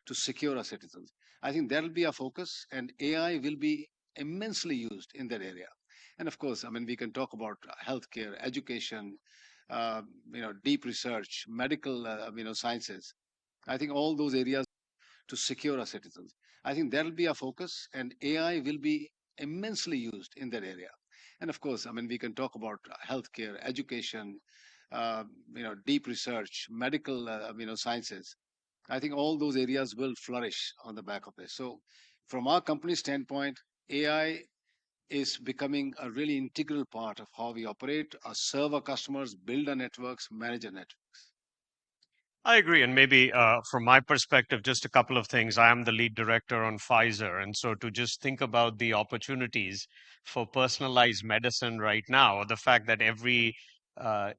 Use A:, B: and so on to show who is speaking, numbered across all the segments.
A: to secure our citizens. I think that'll be our focus, and AI will be immensely used in that area. And of course, I mean, we can talk about healthcare, education, uh, deep research, medical, sciences. I think all those areas to secure our citizens. I think that'll be our focus, and AI will be immensely used in that area. And of course, I mean, we can talk about healthcare, education, deep research, medical, sciences. I think all those areas will flourish on the back of this. So, from our company standpoint, AI is becoming a really integral part of how we operate, serve our customers, build our networks, manage our networks.
B: I agree. And maybe from my perspective, just a couple of things. I am the lead director on Pfizer. And so to just think about the opportunities for personalized medicine right now, the fact that every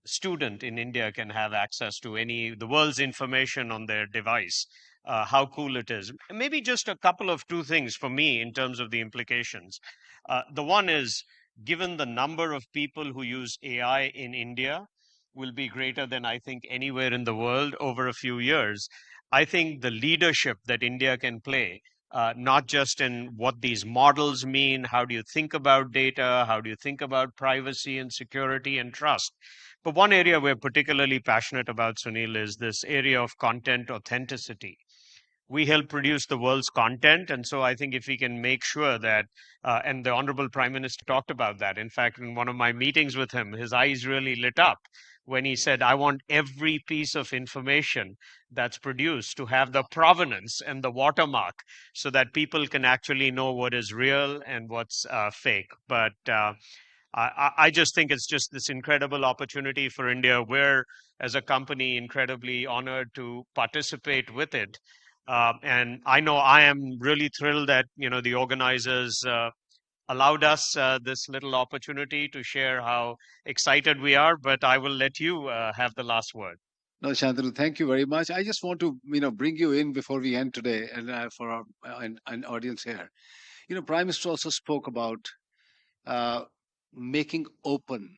B: student in India can have access to the world's information on their device, how cool it is. Maybe just a couple of two things for me in terms of the implications. The one is, given the number of people who use AI in India, will be greater than I think anywhere in the world over a few years. I think the leadership that India can play, not just in what these models mean, how do you think about data, how do you think about privacy and security and trust. But one area we're particularly passionate about, Sunil, is this area of content authenticity. We help produce the world's content. And so I think if we can make sure that, and the Honorable Prime Minister talked about that. In fact, in one of my meetings with him, his eyes really lit up when he said, I want every piece of information that's produced to have the provenance and the watermark so that people can actually know what is real and what's fake. But I just think it's just this incredible opportunity for India. We're, as a company, incredibly honored to participate with it. And I know I am really thrilled that the organizers allowed us this little opportunity to share how excited we are. But I will let you have the last word.
A: No, Shantanu, thank you very much. I just want to, bring you in before we end today, and for our an audience here. Prime Minister also spoke about uh, making open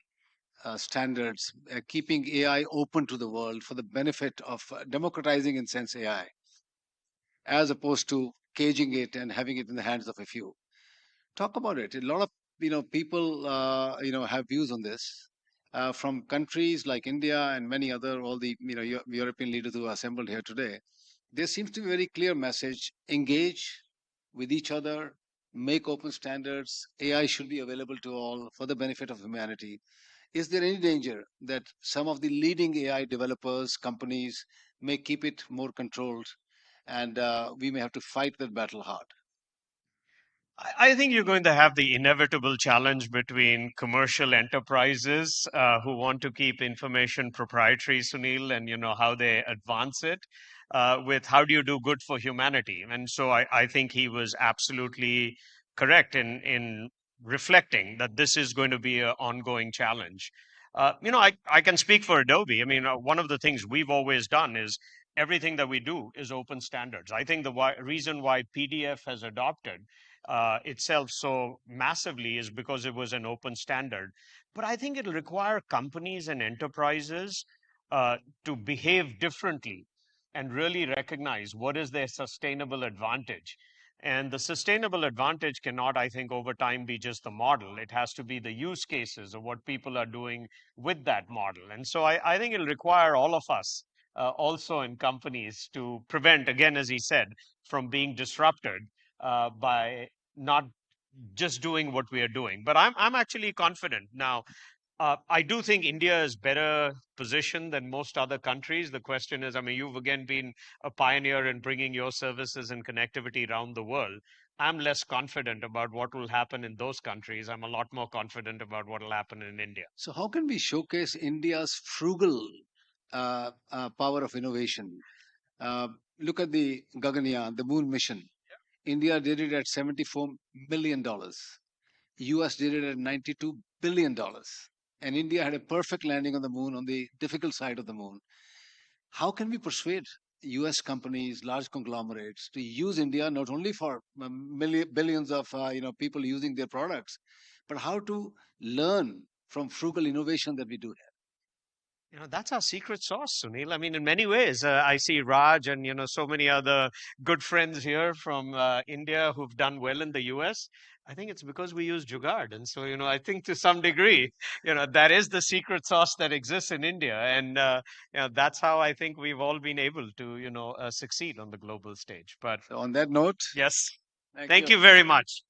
A: standards, keeping AI open to the world for the benefit of democratizing, in sense, AI, as opposed to caging it and having it in the hands of a few. Talk about it. A lot of people have views on this. From countries like India and many other, all the European leaders who are assembled here today, there seems to be a very clear message: engage with each other, make open standards. AI should be available to all for the benefit of humanity. Is there any danger that some of the leading AI developers, companies, may keep it more controlled, and we may have to fight that battle hard?
B: I think you're going to have the inevitable challenge between commercial enterprises who want to keep information proprietary, Sunil, and how they advance it, with how do you do good for humanity. And so I think he was absolutely correct in reflecting that this is going to be an ongoing challenge. I can speak for Adobe. I mean, one of the things we've always done is everything that we do is open standards. I think the reason why PDF has adopted itself so massively is because it was an open standard. But I think it'll require companies and enterprises to behave differently and really recognize what is their sustainable advantage. And the sustainable advantage cannot, I think, over time be just the model. It has to be the use cases of what people are doing with that model. And so I think it'll require all of us also in companies to prevent, again, as he said, from being disrupted by not just doing what we are doing. But I'm actually confident now. I do think India is better positioned than most other countries. The question is, I mean, you've again been a pioneer in bringing your services and connectivity around the world. I'm less confident about what will happen in those countries. I'm a lot more confident about what will happen in India.
A: So, how can we showcase India's frugal power of innovation? Uh, Look at the Gaganyaan, the moon mission. India did it at $74 million. US did it at $92 billion. And India had a perfect landing on the moon, on the difficult side of the moon. How can we persuade US companies, large conglomerates, to use India not only for billions of people using their products, but how to learn from frugal innovation that we do here?
B: That's our secret sauce, Sunil. I mean, in many ways, I see Raj and, so many other good friends here from India who've done well in the US. I think it's because we use Jugaad. And so, I think to some degree, that is the secret sauce that exists in India. And, that's how I think we've all been able to, succeed on the global stage. But
A: So on that note,
B: yes,
A: thank
B: thank
A: you.
B: you very much.